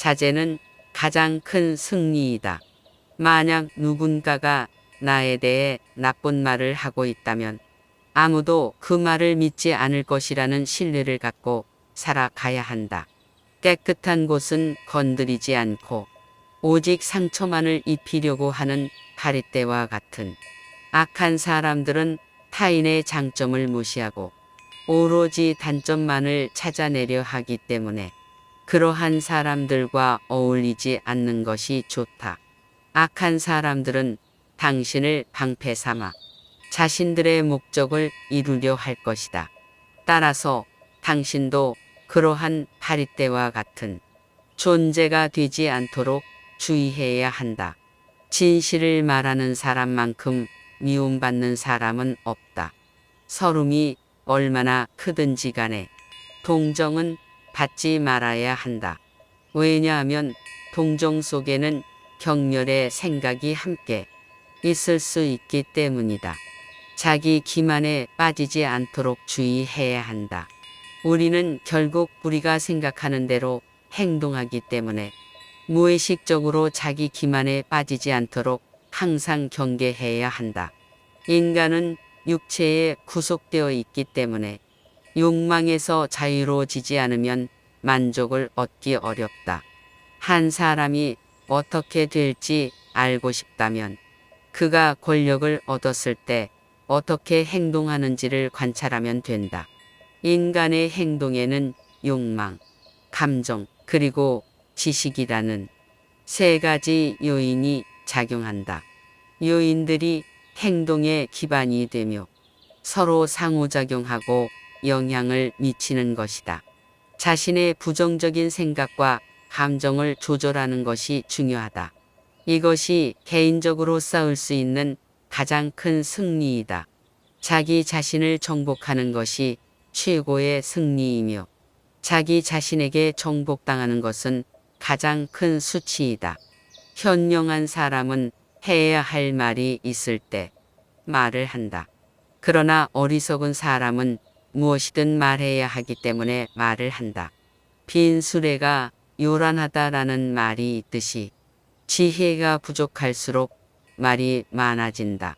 자제는 가장 큰 승리이다. 만약 누군가가 나에 대해 나쁜 말을 하고 있다면 아무도 그 말을 믿지 않을 것이라는 신뢰를 갖고 살아가야 한다. 깨끗한 곳은 건드리지 않고 오직 상처만을 입히려고 하는 파리떼와 같은 악한 사람들은 타인의 장점을 무시하고 오로지 단점만을 찾아내려 하기 때문에 그러한 사람들과 어울리지 않는 것이 좋다. 악한 사람들은 당신을 방패 삼아 자신들의 목적을 이루려 할 것이다. 따라서 당신도 그러한 파리떼와 같은 존재가 되지 않도록 주의해야 한다. 진실을 말하는 사람만큼 미움받는 사람은 없다. 서름이 얼마나 크든지 간에 동정은 받지 말아야 한다. 왜냐하면 동정 속에는 경멸의 생각이 함께 있을 수 있기 때문이다. 자기 기만에 빠지지 않도록 주의해야 한다. 우리는 결국 우리가 생각하는 대로 행동하기 때문에 무의식적으로 자기 기만에 빠지지 않도록 항상 경계해야 한다. 인간은 육체에 구속되어 있기 때문에 욕망에서 자유로워지지 않으면 만족을 얻기 어렵다. 한 사람이 어떻게 될지 알고 싶다면 그가 권력을 얻었을 때 어떻게 행동하는지를 관찰하면 된다. 인간의 행동에는 욕망, 감정, 그리고 지식이라는 세 가지 요인이 작용한다. 요인들이 행동의 기반이 되며 서로 상호작용하고 영향을 미치는 것이다. 자신의 부정적인 생각과 감정을 조절하는 것이 중요하다. 이것이 개인적으로 쌓을 수 있는 가장 큰 승리이다. 자기 자신을 정복하는 것이 최고의 승리이며 자기 자신에게 정복당하는 것은 가장 큰 수치이다. 현명한 사람은 해야 할 말이 있을 때 말을 한다. 그러나 어리석은 사람은 무엇이든 말해야 하기 때문에 말을 한다. 빈 수레가 요란하다라는 말이 있듯이 지혜가 부족할수록 말이 많아진다.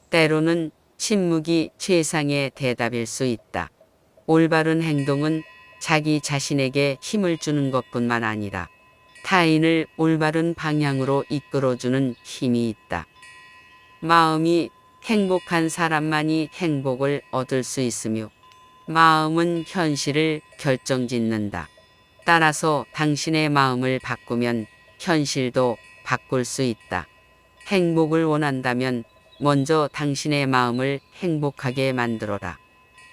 때로는 침묵이 최상의 대답일 수 있다. 올바른 행동은 자기 자신에게 힘을 주는 것뿐만 아니라 타인을 올바른 방향으로 이끌어주는 힘이 있다. 마음이 행복한 사람만이 행복을 얻을 수 있으며 마음은 현실을 결정짓는다. 따라서 당신의 마음을 바꾸면 현실도 바꿀 수 있다. 행복을 원한다면 먼저 당신의 마음을 행복하게 만들어라.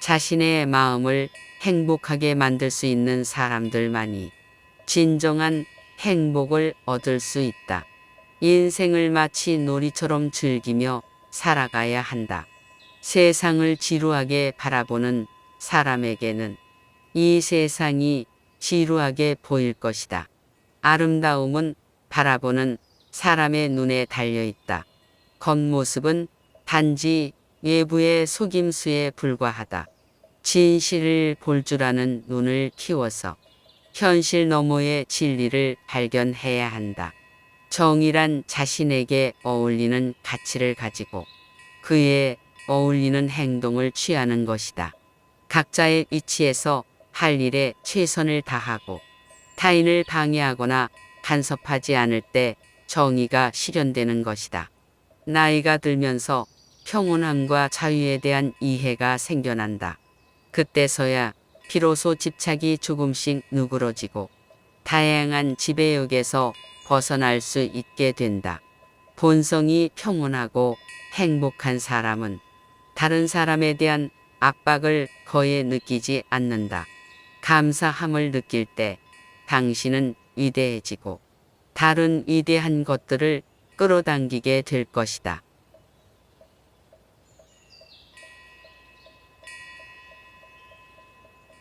자신의 마음을 행복하게 만들 수 있는 사람들만이 진정한 행복을 얻을 수 있다. 인생을 마치 놀이처럼 즐기며 살아가야 한다. 세상을 지루하게 바라보는 사람에게는 이 세상이 지루하게 보일 것이다. 아름다움은 바라보는 사람의 눈에 달려있다. 겉모습은 단지 외부의 속임수에 불과하다. 진실을 볼 줄 아는 눈을 키워서 현실 너머의 진리를 발견해야 한다. 정의란 자신에게 어울리는 가치를 가지고 그에 어울리는 행동을 취하는 것이다. 각자의 위치에서 할 일에 최선을 다하고 타인을 방해하거나 간섭하지 않을 때 정의가 실현되는 것이다. 나이가 들면서 평온함과 자유에 대한 이해가 생겨난다. 그때서야 비로소 집착이 조금씩 누그러지고 다양한 지배욕에서 벗어날 수 있게 된다. 본성이 평온하고 행복한 사람은 다른 사람에 대한 압박을 거의 느끼지 않는다. 감사함을 느낄 때 당신은 위대해지고 다른 위대한 것들을 끌어당기게 될 것이다.